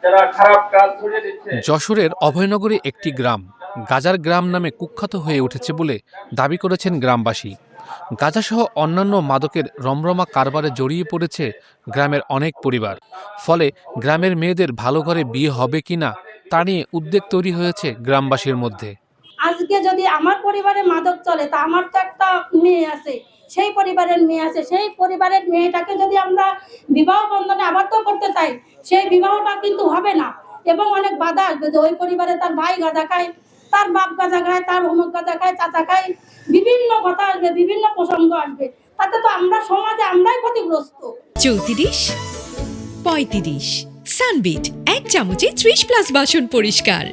যারা খারাপ কাজ ধরিয়ে দিচ্ছে। যশোরের অভয়নগরে একটি গ্রাম গাজার গ্রাম নামে কুখ্যাত হয়ে উঠেছে বলে দাবি করেছেন গ্রামবাসী। গাঁজাসহ অন্যান্য মাদকের রমরমা কারবারে জড়িয়ে পড়েছে গ্রামের অনেক পরিবার। ফলে গ্রামের মেয়েদের ভালো ঘরে বিয়ে হবে কিনা তা নিয়ে উদ্বেগ তৈরি হয়েছে গ্রামবাসীর মধ্যে। আজকে যদি আমার পরিবারে মাদক চলে, তা আমার তো একটা মেয়ে আছে, সেই পরিবারের মেয়ে আছে, সেই পরিবারের মেয়েটাকে যদি আমরা বিবাহ বন্ধনে আবদ্ধ করতে চাই, সেই বিবাহটা কিন্তু হবে না। এবং অনেক বাধা আসবে, যে ওই পরিবারে তার ভাই গাঁজা খায়, তার বাপ গাঁজা খায়, তার অমুক গাঁজা খায়, চাচা খায়, বিভিন্ন কথা আসবে, বিভিন্ন প্রসঙ্গ আসবে। তাতে তো আমরা সমাজে আমরাই ক্ষতিগ্রস্ত। 34, 35 সানবিট 1 চামচে 30+ বাসন পরিষ্কার।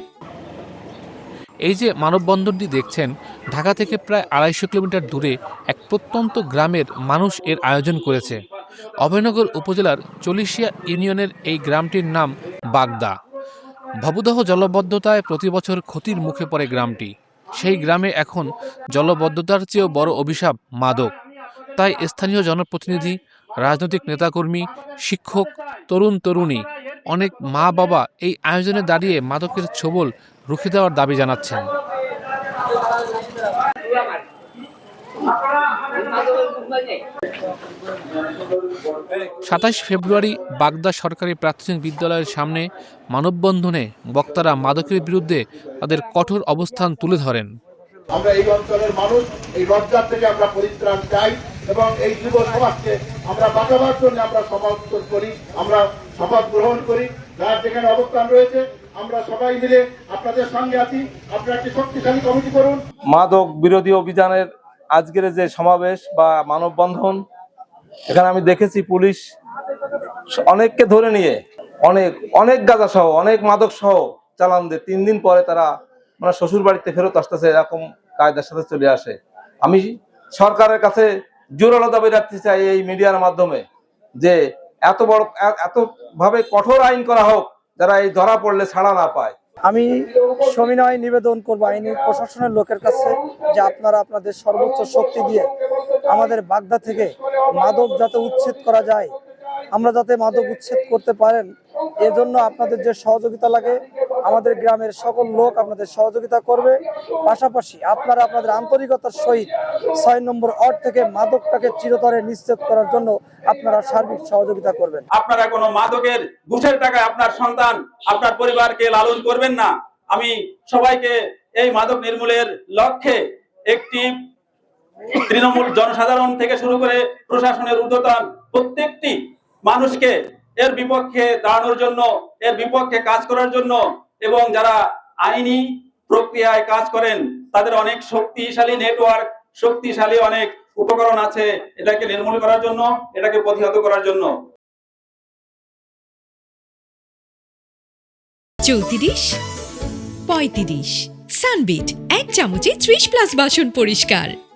এই যে মানববন্ধনটি দেখছেন, ঢাকা থেকে প্রায় 250 কিলোমিটার দূরে এক প্রত্যন্ত গ্রামের মানুষ এর আয়োজন করেছে। অভয়নগর উপজেলার চলিশিয়া ইউনিয়নের এই গ্রামটির নাম বাগদা। ভবদহ জলবদ্ধতায় প্রতিবছর ক্ষতির মুখে পড়ে গ্রামটি। সেই গ্রামে এখন জলবদ্ধতার চেয়েও বড় অভিশাপ মাদক। তাই স্থানীয় জনপ্রতিনিধি, রাজনৈতিক নেতাকর্মী, শিক্ষক, তরুণ তরুণী, অনেক মা বাবা এই আয়োজনে দাঁড়িয়ে মাদকের ছোবল রুখে দেওয়ার দাবি জানাচ্ছেন। 27 ফেব্রুয়ারি বাগদা সরকারি প্রাথমিক বিদ্যালয়ের সামনে মানববন্ধনে বক্তারা মাদকের বিরুদ্ধে তাদের কঠোর অবস্থান তুলে ধরেন। আমরা এই অঞ্চলের মানুষ এই লজ্জার থেকে আমরা পরিত্রাণ চাই এবং এই যুব সমাজকে আমরা বাঁচাবার জন্য আমরা সমর্থন করি, আমরা শপথ গ্রহণ করি। যার যেখানে অবস্থান রয়েছে আমরা সবাই মিলে আপনাদের সঙ্গে আছি। আপনারা একটি শক্তিশালী কমিটি করুন। মাদক বিরোধী অভিযানের আজকের যে সমাবেশ বা মানববন্ধন, এখানে আমি দেখেছি পুলিশ অনেককে ধরে নিয়ে অনেক গাঁজা সহ অনেক মাদক সহ চালান দেয়। 3 দিন পরে তারা মানে শ্বশুর বাড়িতে ফেরত আসতেছে, এরকম কায়দার সাথে চলে আসে। আমি সরকারের কাছে জোরালো দাবি রাখতে চাই এই মিডিয়ার মাধ্যমে যে এত ভাবে কঠোর আইন করা হোক, যারা এই ধরা পড়লে ছাড়া না পায়। আমি সবিনয় নিবেদন করবো আইনি প্রশাসনের লোকের কাছে যে আপনারা আপনাদের সর্বোচ্চ শক্তি দিয়ে আমাদের বাগদা থেকে মাদক যাতে উচ্ছেদ করা যায়, আমরা যাতে মাদক উচ্ছেদ করতে পারেন, এজন্য আপনাদের যে সহযোগিতা লাগে আমাদের গ্রামের সকল লোক আপনাদের সহযোগিতা করবে। পাশাপাশি আপনারা আপনাদের আন্তরিকতার সহিত 6 নম্বর ওয়ার্ড থেকে মাদকটাকে চিরতরে নিশ্চিত করার জন্য আপনারা সার্বিক সহযোগিতা করবেন। আপনারা কোনো মাদকের ঘুষের টাকায় আপনার সন্তান, আপনার পরিবারকে লালন করবেন না। আমি সবাইকে এই মাদক নির্মূলের লক্ষ্যে একটি তৃণমূল জনসাধারণ থেকে শুরু করে প্রশাসনের ঊর্ধ্বতন প্রত্যেকটি মানুষকে এর বিপক্ষে দাঁড়ানোর জন্য, এর বিপক্ষে কাজ করার জন্য, এবং যারা আইনি প্রক্রিয়ায় কাজ করেন তাদের অনেক শক্তিশালী নেটওয়ার্ক, শক্তিশালী অনেক উপকরণ আছে এটাকে নির্মূল করার জন্য, এটাকে প্রতিহত করার জন্য। 34, 35 সানবিট 1 চামচে 30+ বাসন পরিষ্কার।